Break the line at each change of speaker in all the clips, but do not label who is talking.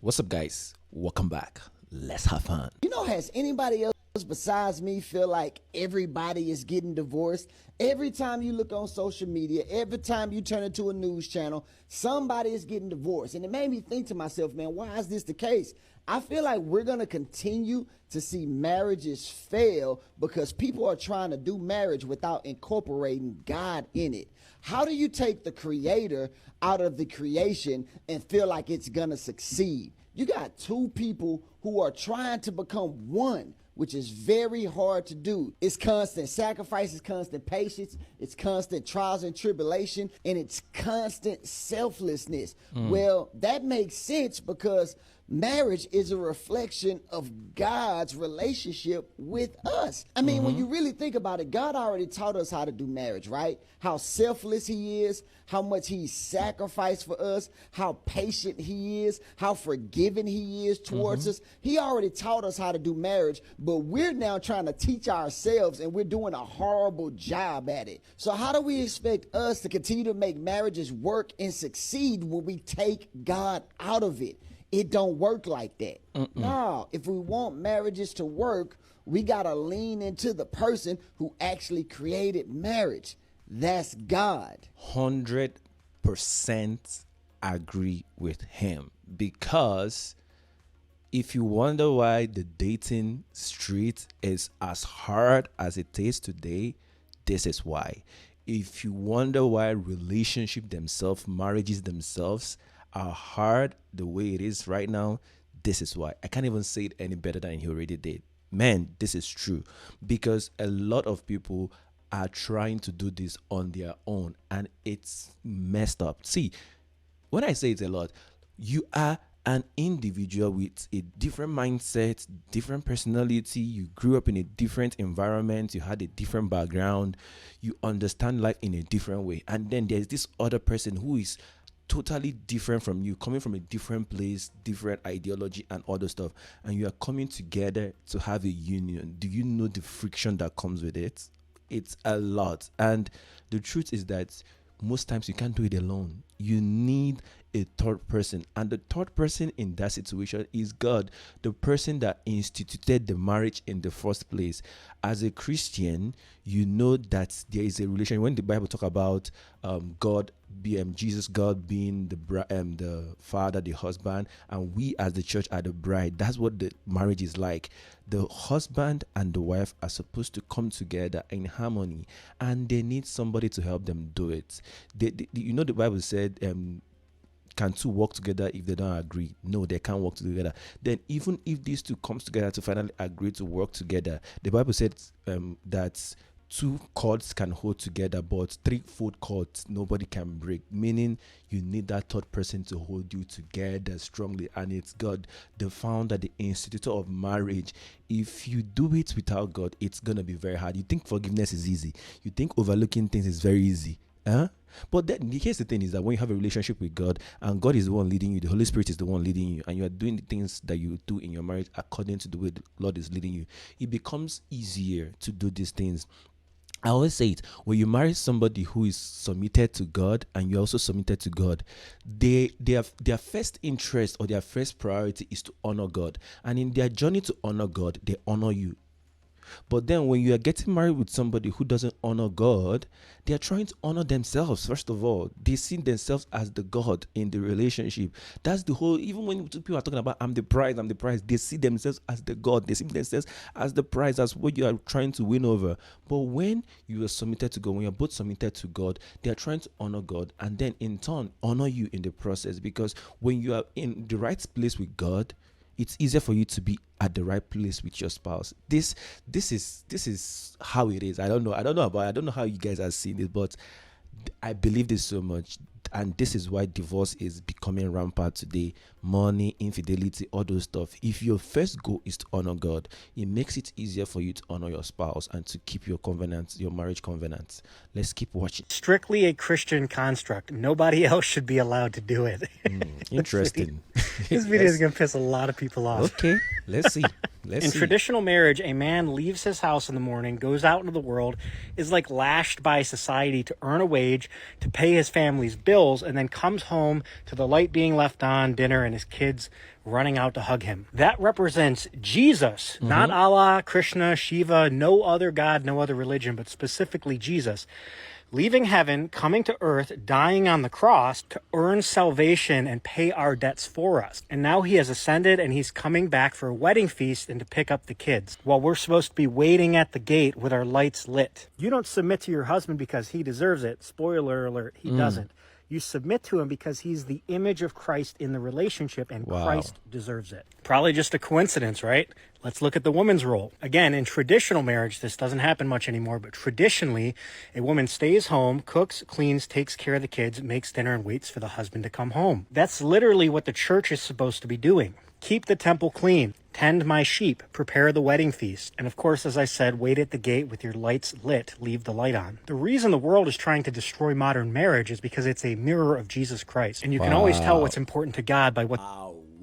What's up, guys? Welcome back. Let's have fun.
Has anybody else besides me feel like everybody is getting divorced? Every time you look on social media, every time you turn into a news channel, somebody is getting divorced. And it made me think to myself, man, why is this the case? I feel like we're going to continue to see marriages fail because people are trying to do marriage without incorporating God in it. How do you take the creator out of the creation and feel like it's going to succeed? You got two people who are trying to become one, which is very hard to do. It's constant sacrifice, it's constant patience, it's constant trials and tribulation, and it's constant selflessness. Well, that makes sense because marriage is a reflection of God's relationship with us. I mean, when you really think about it, God already taught us how to do marriage, right? How selfless he is, how much he sacrificed for us, how patient he is, how forgiving he is towards us. He already taught us how to do marriage, but we're now trying to teach ourselves and we're doing a horrible job at it. So how do we expect us to continue to make marriages work and succeed when we take God out of it? It don't work like that. No, if we want marriages to work, we got to lean into the person who actually created marriage. That's God.
100% agree with him, because if you wonder why the dating street is as hard as it is today, this is why. If you wonder why relationships themselves, marriages themselves are hard the way it is right now, this is why. I can't even say it any better than he already did. Man, this is true, because a lot of people are trying to do this on their own and it's messed up. See, when I say it's a lot, you are an individual with a different mindset, different personality. You grew up in a different environment, you had a different background, you understand life in a different way. And then there's this other person who is totally different from you, coming from a different place, different ideology and other stuff, and you are coming together to have a union. Do you know the friction that comes with it? It's a lot. And the truth is that most times you can't do it alone. You need a third person, and the third person in that situation is God, the person that instituted the marriage in the first place. As a Christian, you know that there is a relation. When the Bible talk about God, Jesus, God being the father, the husband, and we as the church are the bride. That's what the marriage is like. The husband and the wife are supposed to come together in harmony, and they need somebody to help them do it. The Bible said, can two work together if they don't agree? No, they can't work together. Then even if these two comes together to finally agree to work together, the Bible said that two cords can hold together, but three-fold cords nobody can break, meaning you need that third person to hold you together strongly, and it's God, the founder, the institutor of marriage. If you do it without God, it's gonna be very hard. You think forgiveness is easy, you think overlooking things is very easy, but then here's the thing, is that when you have a relationship with God and God is the one leading you, the Holy Spirit is the one leading you, and you are doing the things that you do in your marriage according to the way the Lord is leading you, it becomes easier to do these things. I always say it, when you marry somebody who is submitted to God and you're also submitted to God, their first interest or their first priority is to honor God. And in their journey to honor God, they honor you. But then when you are getting married with somebody who doesn't honor God, they are trying to honor themselves. First of all, they see themselves as the God in the relationship. That's the whole, even when people are talking about I'm the prize, they see themselves as the God. They see themselves as the prize, as what you are trying to win over. But when you are submitted to God, when you're both submitted to God, they are trying to honor God and then in turn honor you in the process. Because when you are in the right place with God, it's easier for you to be at the right place with your spouse. This is how it is. I don't know how you guys are seeing it, but I believe this so much. And this is why divorce is becoming rampant today. Money, infidelity, all those stuff. If your first goal is to honor God, it makes it easier for you to honor your spouse and to keep your covenants, your marriage covenants. Let's keep watching.
Strictly a Christian construct. Nobody else should be allowed to do it.
Interesting.
This video is going to piss a lot of people off.
Okay, let's see.
In traditional marriage, a man leaves his house in the morning, goes out into the world, is like lashed by society to earn a wage, to pay his family's bills, and then comes home to the light being left on, dinner, and his kids running out to hug him. That represents Jesus, not Allah, Krishna, Shiva, no other God, no other religion, but specifically Jesus, leaving heaven, coming to earth, dying on the cross to earn salvation and pay our debts for us. And now he has ascended and he's coming back for a wedding feast and to pick up the kids, while we're supposed to be waiting at the gate with our lights lit. You don't submit to your husband because he deserves it. Spoiler alert, he doesn't. You submit to him because he's the image of Christ in the relationship, and Christ deserves it. Probably just a coincidence, right? Let's look at the woman's role. Again, in traditional marriage, this doesn't happen much anymore, but traditionally, a woman stays home, cooks, cleans, takes care of the kids, makes dinner, and waits for the husband to come home. That's literally what the church is supposed to be doing. Keep the temple clean, tend my sheep, prepare the wedding feast, and of course, as I said, wait at the gate with your lights lit, leave the light on. The reason the world is trying to destroy modern marriage is because it's a mirror of Jesus Christ, and you can always tell what's important to God by what...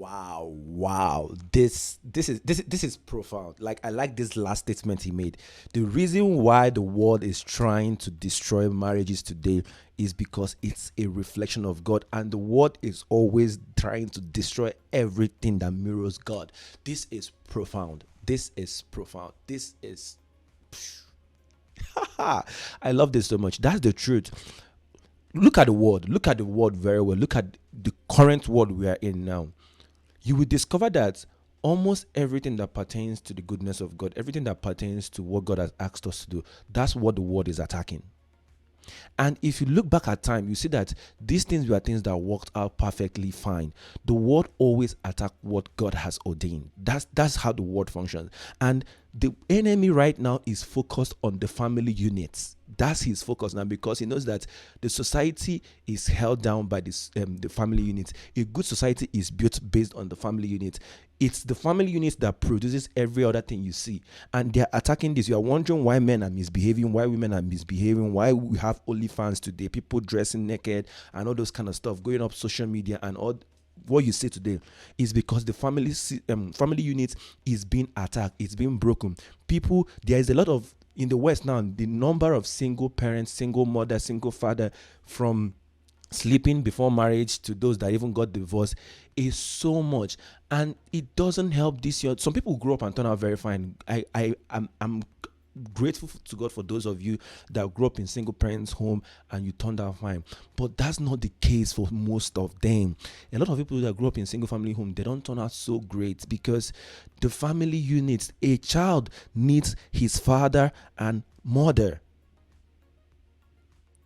Wow. This is profound. Like, I like this last statement he made. The reason why the world is trying to destroy marriages today is because it's a reflection of God, and the world is always trying to destroy everything that mirrors God. This is profound. This is I love this so much. That's the truth. Look at the world very well. Look at the current world we are in now. You will discover that almost everything that pertains to the goodness of God, everything that pertains to what God has asked us to do, that's what the world is attacking. And if you look back at time, you see that these things were things that worked out perfectly fine. The world always attack what God has ordained. That's how the world functions. And the enemy right now is focused on the family units. That's his focus now, because he knows that the society is held down by this the family unit. A good society is built based on the family unit. It's the family unit that produces every other thing you see. And they're attacking this. You are wondering why men are misbehaving, why women are misbehaving, why we have OnlyFans today, people dressing naked and all those kind of stuff, going up social media, and all what you see today is because the family unit is being attacked. It's being broken. People, there is a lot of, in the West now, the number of single parents, single mother, single father, from sleeping before marriage to those that even got divorced, is so much, and it doesn't help this year. Some people grow up and turn out very fine. I'm grateful to God for those of you that grew up in single parents home and you turned out fine, but that's not the case for most of them. A lot of people that grew up in single family home, they don't turn out so great, because the family units, a child needs his father and mother.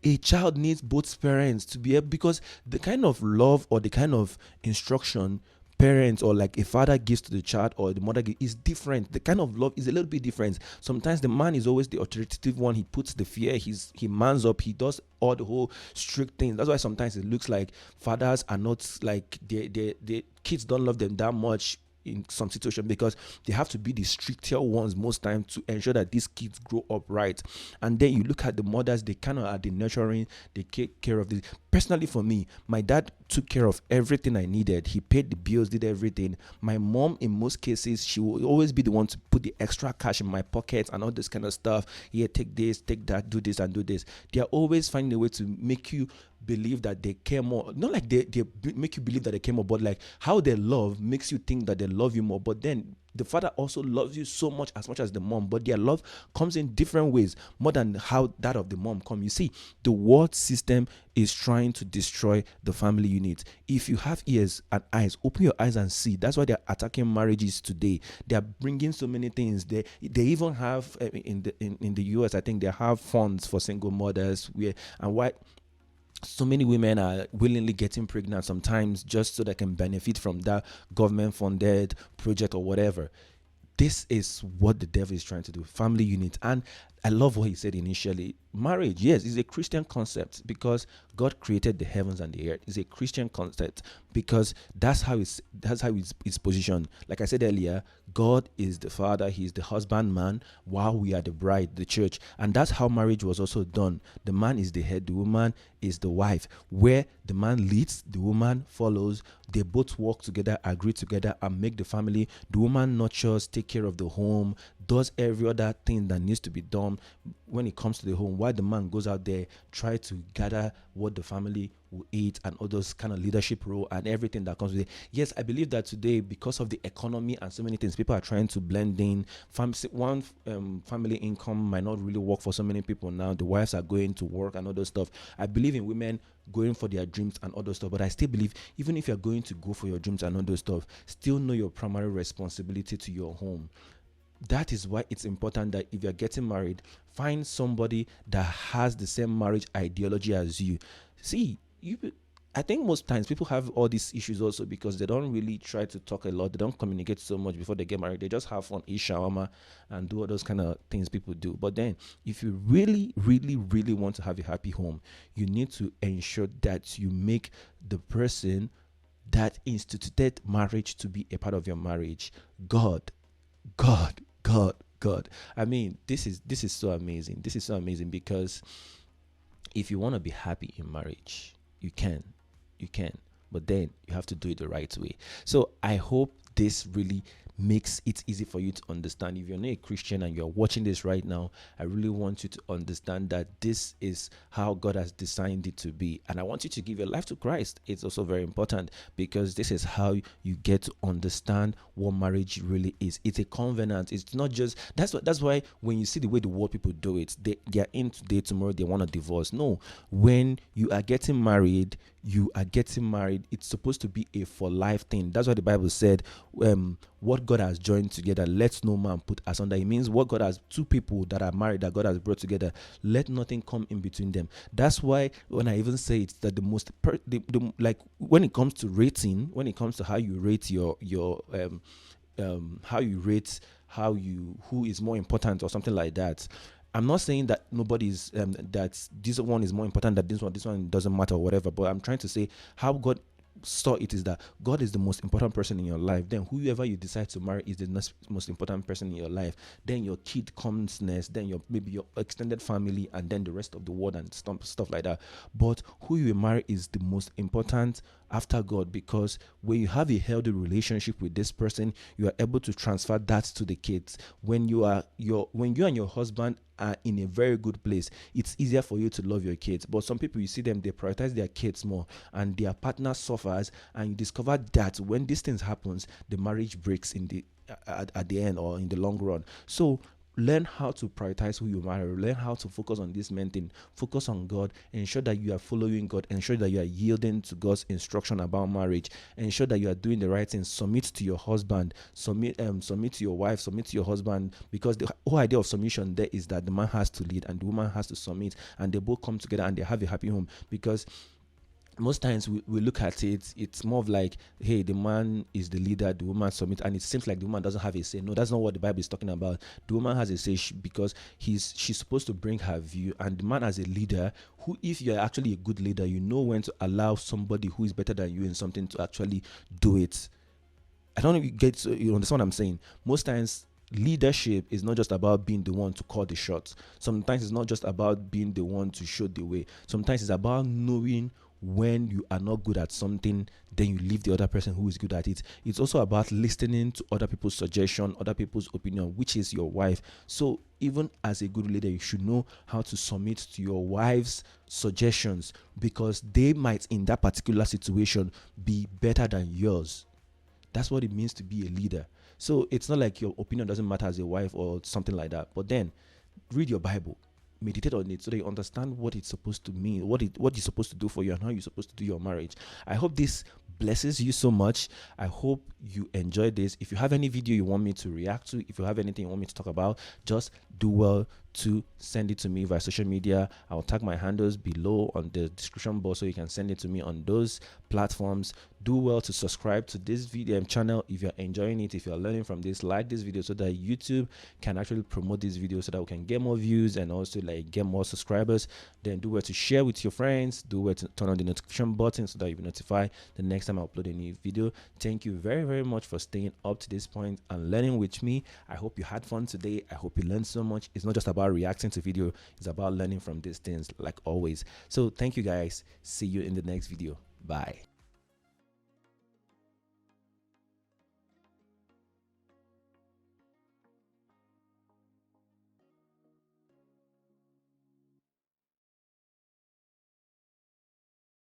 A child needs both parents to be able, because the kind of love or the kind of instruction parents or like a father gives to the child or the mother is different. The kind of love is a little bit different. Sometimes the man is always the authoritative one. He puts the fear, he mans up, he does all the whole strict things. That's why sometimes it looks like fathers are not like, the kids don't love them that much in some situation, because they have to be the stricter ones most times to ensure that these kids grow up right. And then you look at the mothers, they kind of are the nurturing, they take care of this. Personally, for me, my dad took care of everything I needed. He paid the bills, did everything. My mom, in most cases, she will always be the one to put the extra cash in my pocket and all this kind of stuff. Here, take this, take that, do this and do this. They are always finding a way to make you believe that they care more. Not like they make you believe that they care more, but like how they love makes you think that they love you more. But then the father also loves you so much as the mom, but their love comes in different ways, more than how that of the mom comes. You see, the world system is trying to destroy the family unit. If you have ears and eyes, open your eyes and see. That's why they're attacking marriages today. They're bringing so many things. They even have in the US, I think they have funds for single mothers, why so many women are willingly getting pregnant sometimes just so they can benefit from that government funded project or whatever. This is what the devil is trying to do, family unit. And I love what he said initially. Marriage, yes, is a Christian concept because God created the heavens and the earth. It's a Christian concept because that's how it's positioned. Like I said earlier, God is the father, he's the husbandman, while we are the bride, the church. And that's how marriage was also done. The man is the head, the woman is the wife. Where the man leads, the woman follows. They both work together, agree together, and make the family. The woman nurtures, take care of the home, does every other thing that needs to be done from when it comes to the home, why the man goes out there, try to gather what the family will eat and all those kind of leadership role and everything that comes with it. Yes, I believe that today, because of the economy and so many things, people are trying to blend in. Family income might not really work for so many people now. The wives are going to work and all those stuff. I believe in women going for their dreams and all those stuff, but I still believe even if you're going to go for your dreams and all those stuff, still know your primary responsibility to your home. That is why it's important that if you're getting married, find somebody that has the same marriage ideology as you. See, I think most times people have all these issues also because they don't really try to talk a lot. They don't communicate so much before they get married. They just have fun, eat shawarma, and do all those kind of things people do. But then, if you really, really, really want to have a happy home, you need to ensure that you make the person that instituted marriage to be a part of your marriage God. I mean, this is so amazing. This is so amazing because if you want to be happy in marriage, you can, but then you have to do it the right way. So I hope this really makes it easy for you to understand. If you're not a Christian and you're watching this right now, I really want you to understand that this is how God has designed it to be, and I want you to give your life to Christ. It's also very important because this is how you get to understand what marriage really is. It's a covenant. It's not just that's why when you see the way the world people do it, they are in today, tomorrow they want to divorce. No, when you are getting married, it's supposed to be a for life thing. That's why the Bible said, what God has joined together, let no man put asunder. It means what God has, two people that are married that God has brought together, let nothing come in between them. That's why when I even say it's that the most like when it comes to rating, when it comes to how you rate your how you rate who is more important or something like that. I'm not saying that nobody's that this one is more important than this one doesn't matter or whatever, but I'm trying to say how God saw it is that God is the most important person in your life. Then whoever you decide to marry is the most important person in your life. Then your kid comes next, then maybe your extended family, and then the rest of the world and stuff like that. But who you marry is the most important after God, because when you have a healthy relationship with this person, you are able to transfer that to the kids. When you and your husband are in a very good place, it's easier for you to love your kids. But some people, you see them, they prioritize their kids more, and their partner suffers, and you discover that when these things happens, the marriage breaks at the end or in the long run. So learn how to prioritize who you marry. Learn how to focus on this main thing. Focus on God. Ensure that you are following God. Ensure that you are yielding to God's instruction about marriage. Ensure that you are doing the right thing. Submit to your husband. Submit to your wife. Submit to your husband. Because the whole idea of submission there is that the man has to lead and the woman has to submit, and they both come together and they have a happy home. Because most times we look at it, it's more of like, hey, the man is the leader, the woman submit, and it seems like the woman doesn't have a say. No, that's not what the Bible is talking about. The woman has a say because she's supposed to bring her view, and the man as a leader, who, if you're actually a good leader, you know when to allow somebody who is better than you in something to actually do it. I don't know if you understand what I'm saying. Most times leadership is not just about being the one to call the shots. Sometimes it's not just about being the one to show the way. Sometimes it's about knowing when you are not good at something, then you leave the other person who is good at it. It's also about listening to other people's suggestion, other people's opinion, which is your wife. So even as a good leader, you should know how to submit to your wife's suggestions, because they might in that particular situation be better than yours. That's what it means to be a leader. So it's not like your opinion doesn't matter as a wife or something like that. But then read your Bible. Meditate on it so that you understand what it's supposed to mean, what it's supposed to do for you, and how you're supposed to do your marriage. I hope this blesses you so much. I hope you enjoyed this. If you have any video you want me to react to, if you have anything you want me to talk about, just do well to send it to me via social media. I'll tag my handles below on the description box so you can send it to me on those platforms. Do well to subscribe to this video channel if you're enjoying it. If you're learning from this, like this video so that YouTube can actually promote this video so that we can get more views and also like get more subscribers. Then do well to share with your friends. Do well to turn on the notification button so that you'll be notified the next time I upload a new video. Thank you very, very much for staying up to this point and learning with me. I hope you had fun today. I hope you learned so much. It's not just about reacting to video, it's about learning from these things like always. So thank you guys. See you in the next video. Bye.